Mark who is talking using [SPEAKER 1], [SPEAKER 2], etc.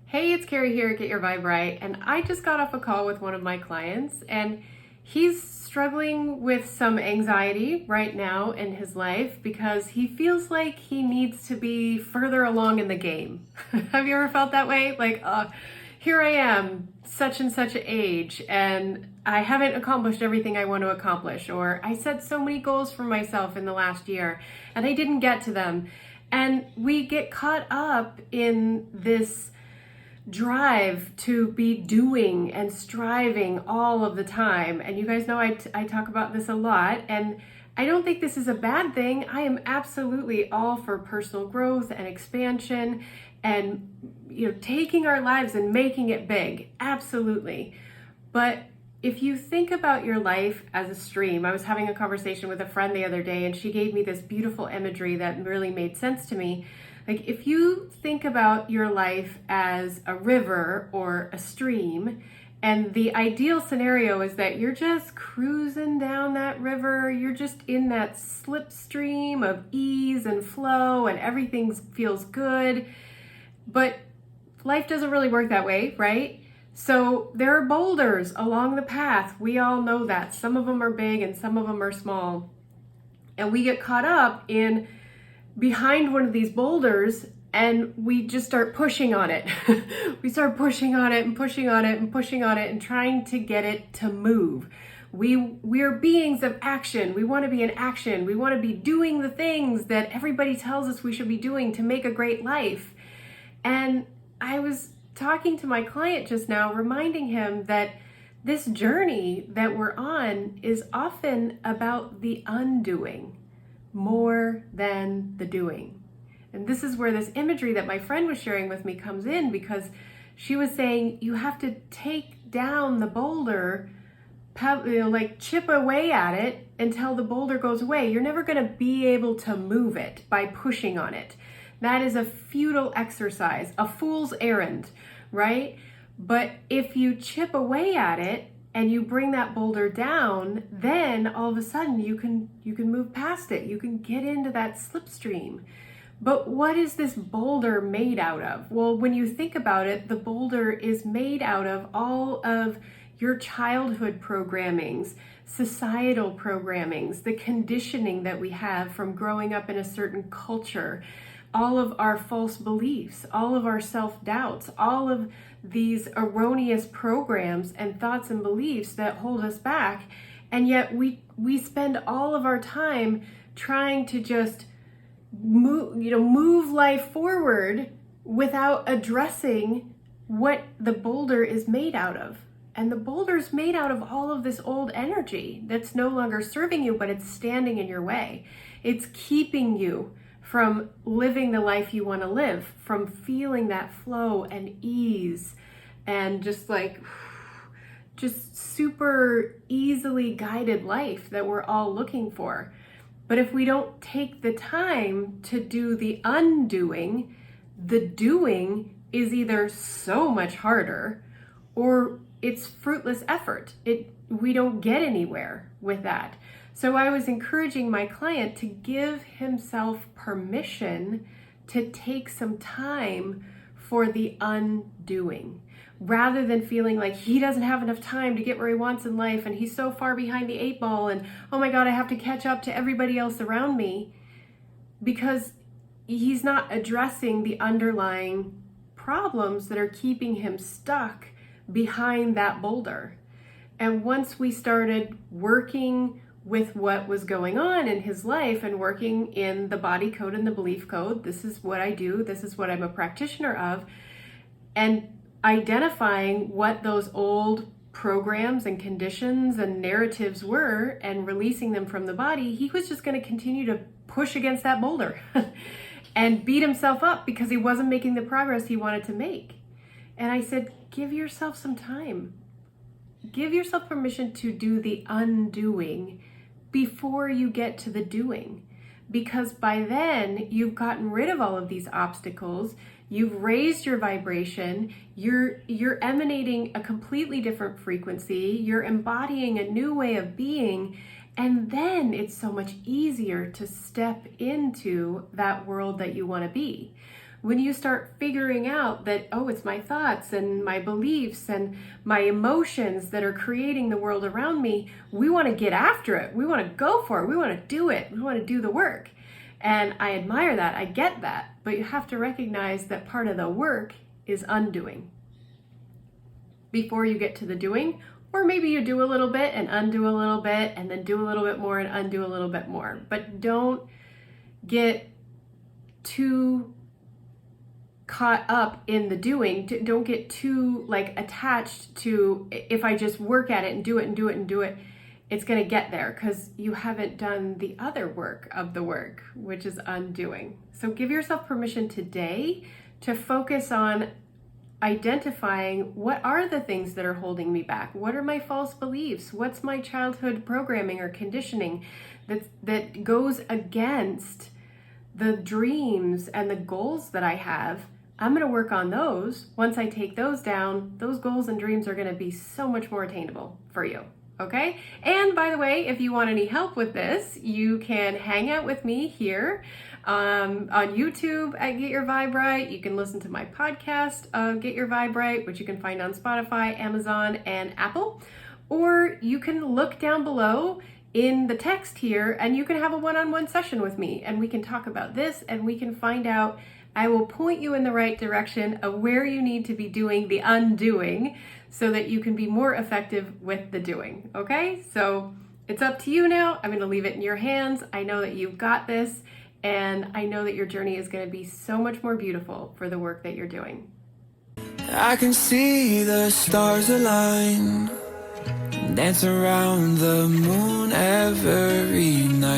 [SPEAKER 1] Hey, it's Carrie here at Get Your Vibe Right, and I just got off a call with one of my clients, and he's struggling with some anxiety right now in his life because he feels like he needs to be further along in the game. Have you ever felt that way? Like, here I am, such and such age, and I haven't accomplished everything I want to accomplish, or I set so many goals for myself in the last year, and I didn't get to them. And we get caught up in this drive to be doing and striving all of the time. And you guys know I talk about this a lot, and I don't think this is a bad thing. I am absolutely all for personal growth and expansion and taking our lives and making it big. Absolutely. But if you think about your life as a stream, I was having a conversation with a friend the other day, and she gave me this beautiful imagery that really made sense to me. Like, if you think about your life as a river or a stream, and the ideal scenario is that you're just cruising down that river, you're just in that slipstream of ease and flow, and everything feels good. But life doesn't really work that way, right? So there are boulders along the path. We all know that. Some of them are big and some of them are small. And we get caught up in behind one of these boulders, and we just start pushing on it. We start pushing on it and pushing on it and pushing on it and trying to get it to move. We're beings of action. We want to be in action. We want to be doing the things that everybody tells us we should be doing to make a great life. And I was talking to my client just now, reminding him that this journey that we're on is often about the undoing more than the doing. And this is where this imagery that my friend was sharing with me comes in, because she was saying you have to take down the boulder, like chip away at it until the boulder goes away. You're never going to be able to move it by pushing on it. That is a futile exercise, a fool's errand, right? But if you chip away at it and you bring that boulder down, then all of a sudden you can move past it. You can get into that slipstream. But what is this boulder made out of? Well, when you think about it, the boulder is made out of all of your childhood programmings, societal programmings, the conditioning that we have from growing up in a certain culture, all of our false beliefs, all of our self-doubts, all of these erroneous programs and thoughts and beliefs that hold us back. And yet we spend all of our time trying to just move life forward without addressing what the boulder is made out of. And the boulder is made out of all of this old energy that's no longer serving you, but it's standing in your way. It's keeping you from living the life you want to live, from feeling that flow and ease and just super easily guided life that we're all looking for. But if we don't take the time to do the undoing, the doing is either so much harder or it's fruitless effort. We don't get anywhere with that. So I was encouraging my client to give himself permission to take some time for the undoing, rather than feeling like he doesn't have enough time to get where he wants in life and he's so far behind the 8 ball and, oh my God, I have to catch up to everybody else around me, because he's not addressing the underlying problems that are keeping him stuck behind that boulder. And once we started working with what was going on in his life and working in the body code and the belief code, this is what I do, this is what I'm a practitioner of, and identifying what those old programs and conditions and narratives were and releasing them from the body, he was just going to continue to push against that boulder and beat himself up because he wasn't making the progress he wanted to make. And I said, give yourself some time. Give yourself permission to do the undoing before you get to the doing, because by then you've gotten rid of all of these obstacles, you've raised your vibration, you're emanating a completely different frequency, you're embodying a new way of being, and then it's so much easier to step into that world that you want to be. when you start figuring out that, oh, it's my thoughts and my beliefs and my emotions that are creating the world around me, we want to get after it. We want to go for it. We want to do it. We want to do the work. And I admire that. I get that. But you have to recognize that part of the work is undoing before you get to the doing. Or maybe you do a little bit and undo a little bit and then do a little bit more and undo a little bit more. But don't get too caught up in the doing. Don't get too attached to, if I just work at it and do it and do it and do it, it's going to get there, because you haven't done the other work of the work, which is undoing. So give yourself permission today to focus on identifying what are the things that are holding me back. What are my false beliefs? What's my childhood programming or conditioning that goes against the dreams and the goals that I have? I'm going to work on those. Once I take those down, those goals and dreams are going to be so much more attainable for you. Okay? And by the way, if you want any help with this, you can hang out with me here on YouTube at Get Your Vibe Right. You can listen to my podcast, Get Your Vibe Right, which you can find on Spotify, Amazon, and Apple. Or you can look down below in the text here and you can have a one-on-one session with me and we can talk about this and we can find out. I will point you in the right direction of where you need to be doing the undoing so that you can be more effective with the doing. Okay? So it's up to you now. I'm going to leave it in your hands. I know that you've got this, and I know that your journey is going to be so much more beautiful for the work that you're doing.
[SPEAKER 2] I can see the stars align, dance around the moon every night.